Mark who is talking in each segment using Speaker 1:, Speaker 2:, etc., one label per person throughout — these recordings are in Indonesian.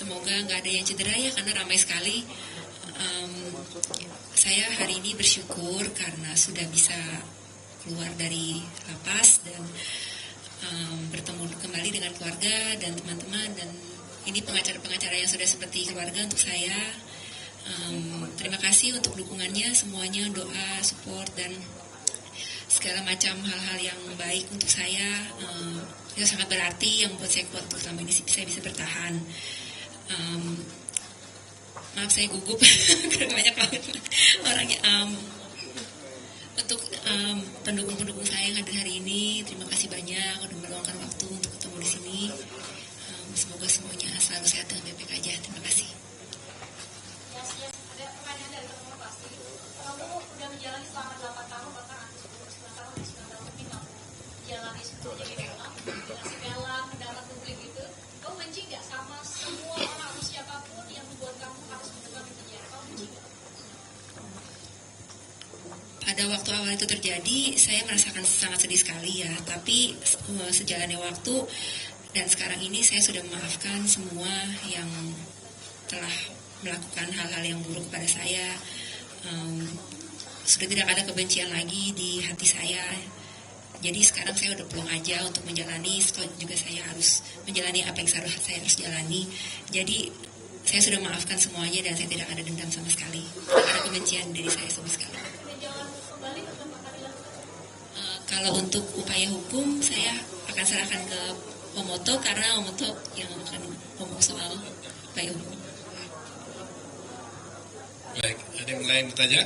Speaker 1: semoga nggak ada yang cedera ya, karena ramai sekali. Saya hari ini bersyukur karena sudah bisa keluar dari lapas dan bertemu kembali dengan keluarga dan teman-teman, dan ini pengacara-pengacara yang sudah seperti keluarga untuk saya. Terima kasih untuk dukungannya semuanya, doa, support, dan segala macam hal-hal yang baik untuk saya. Itu sangat berarti, yang membuat saya kuat untuk selama ini saya bisa bertahan. Maaf saya gugup karena banyak banget orangnya. Untuk pendukung-pendukung saya yang hadir hari ini, terima kasih banyak udah meluangkan waktu untuk ketemu di sini. Semoga semuanya selalu sehat dan baik-baik aja. Terima kasih.
Speaker 2: Ada pertanyaan dari teman-teman pasti. Kamu udah menjalani selama 8 tahun, bahkan hampir 9 tahun, 9 tahun lebih kamu jalani sebetulnya jadi dalam, dinasti dalam, mendapat publik itu. Kamu benci nggak sama semua orang atau siapapun yang membuat kamu harus menetap di penjara? Kamu benci nggak?
Speaker 1: Pada waktu awal itu terjadi, saya merasakan sangat sedih sekali ya. Tapi sejalannya waktu dan sekarang ini saya sudah memaafkan semua yang telah melakukan hal-hal yang buruk pada saya. Sudah tidak ada kebencian lagi di hati saya. Jadi sekarang saya udah pulang aja untuk menjalani. Juga saya harus menjalani apa yang saya harus jalani. Jadi saya sudah memaafkan semuanya dan saya tidak ada dendam sama sekali. Tidak ada kebencian dari saya sama sekali. Kalau untuk upaya hukum, saya akan serahkan ke Omoto karena Omoto yang akan ngomong soal upaya hukum.
Speaker 3: Baik, ada yang lain bertanya?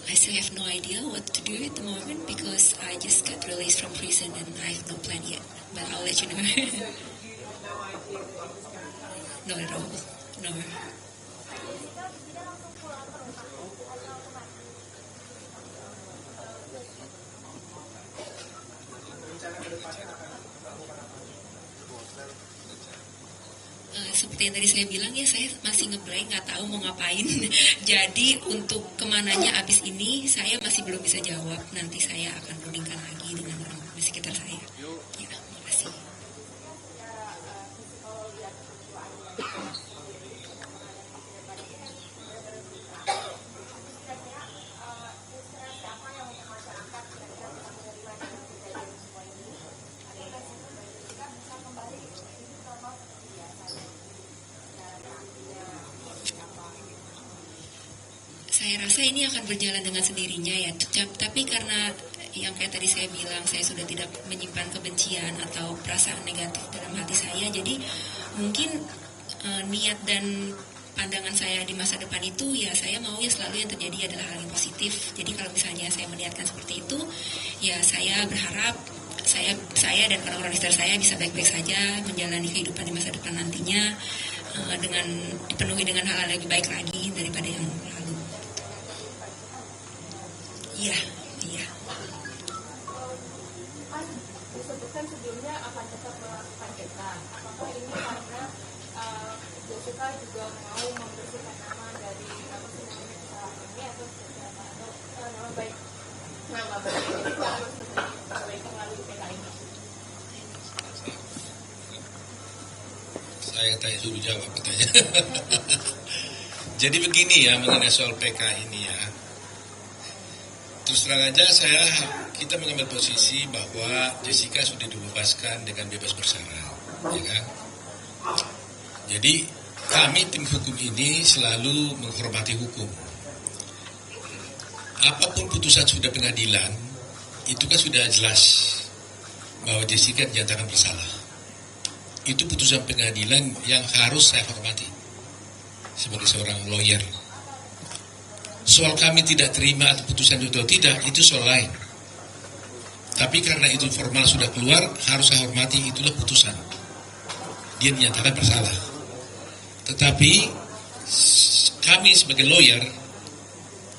Speaker 1: I still have no idea what to do at the moment because I just got released from prison and I have no plan yet. But I'll let you know. Not at all. No. Seperti yang tadi saya bilang ya, saya masih ngeblank, nggak tahu mau ngapain. Jadi untuk kemananya abis ini saya masih belum bisa jawab. Nanti saya akan rundingkan lagi dengan orang di sekitar saya. Ya, terima kasih. Saya rasa ini akan berjalan dengan sendirinya ya. Tapi karena yang kayak tadi saya bilang, saya sudah tidak menyimpan kebencian atau perasaan negatif dalam hati saya. Jadi mungkin niat dan pandangan saya di masa depan itu ya, saya mau ya selalu yang terjadi adalah hal yang positif. Jadi kalau misalnya saya meniatkan seperti itu, ya saya berharap saya dan orang-orang di sekitar saya bisa baik-baik saja menjalani kehidupan di masa depan nantinya dengan dipenuhi dengan hal-hal lebih baik lagi daripada yang lalu. Iya.
Speaker 2: Disebutkan sebelumnya akan tetap melakukan jeda. Apakah ini karena Jessica juga mau membersihkan nama dari kesalahan ini atau seperti apa? Atau nama baik Jessica harus diperbaiki melalui PK ini?
Speaker 3: Saya tanya dulu jawab katanya. Jadi begini ya mengenai soal PK ini ya. Terus terang aja kita mengambil posisi bahwa Jessica sudah dibebaskan dengan bebas bersyarat, ya kan? Jadi kami tim hukum ini selalu menghormati hukum. Apapun putusan sudah pengadilan, itu kan sudah jelas bahwa Jessica dinyatakan bersalah. Itu putusan pengadilan yang harus saya hormati sebagai seorang lawyer. Soal kami tidak terima atau putusan itu atau tidak, itu soal lain. Tapi karena itu formal sudah keluar, harus saya hormati, itulah putusan. Dia dinyatakan bersalah. Tetapi kami sebagai lawyer,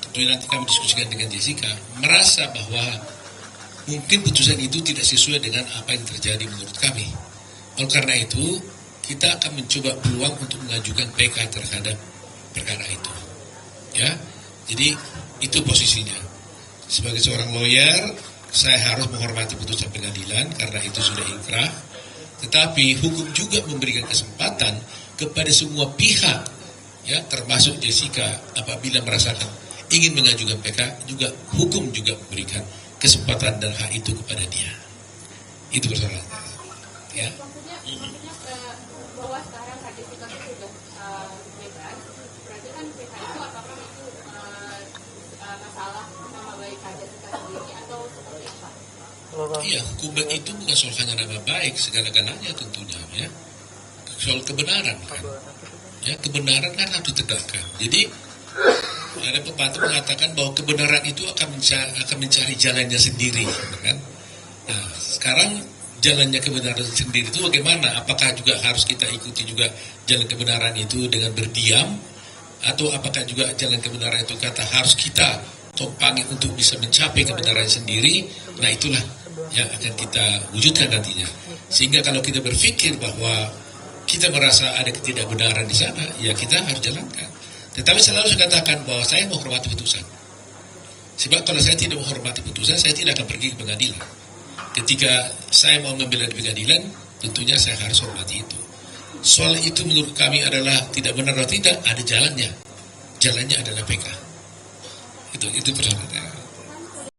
Speaker 3: tentunya nanti kami diskusikan dengan Jessica, merasa bahwa mungkin putusan itu tidak sesuai dengan apa yang terjadi menurut kami. Oleh karena itu, kita akan mencoba peluang untuk mengajukan PK terhadap perkara itu. Ya. Jadi itu posisinya. Sebagai seorang lawyer, saya harus menghormati putusan pengadilan karena itu sudah inkrah. Tetapi hukum juga memberikan kesempatan kepada semua pihak, ya, termasuk Jessica, apabila merasakan ingin mengajukan PK, juga hukum juga memberikan kesempatan dan hak itu kepada dia. Itu persoalannya. Ya.
Speaker 2: Maksudnya bahwa sekarang Kak Jessica itu sudah bebas, berarti kan PK itu apakah itu masalah nama baik Kak Jessica sendiri atau seperti apa?
Speaker 3: Iya, hukum itu bukan soal hanya nama baik segala-galanya tentunya, ya. Soal kebenaran kan. Ya, kebenaran kan harus ditegakkan. Jadi ada pepatah mengatakan bahwa kebenaran itu akan mencari jalannya sendiri, kan? Nah, sekarang jalannya kebenaran sendiri itu bagaimana? Apakah juga harus kita ikuti juga jalan kebenaran itu dengan berdiam, atau apakah juga jalan kebenaran itu kata harus kita tumpangi untuk bisa mencapai kebenaran sendiri? Nah, itulah yang akan kita wujudkan nantinya. Sehingga kalau kita berpikir bahwa kita merasa ada ketidakbenaran di sana, ya kita harus jalankan. Tetapi selalu saya katakan bahwa saya menghormati putusan. Sebab kalau saya tidak menghormati putusan, saya tidak akan pergi ke pengadilan. Ketika saya mau membela di pengadilan, tentunya saya harus hormati itu. Soal itu menurut kami adalah tidak benar atau tidak, ada jalannya. Jalannya adalah PK. Itu persoalannya.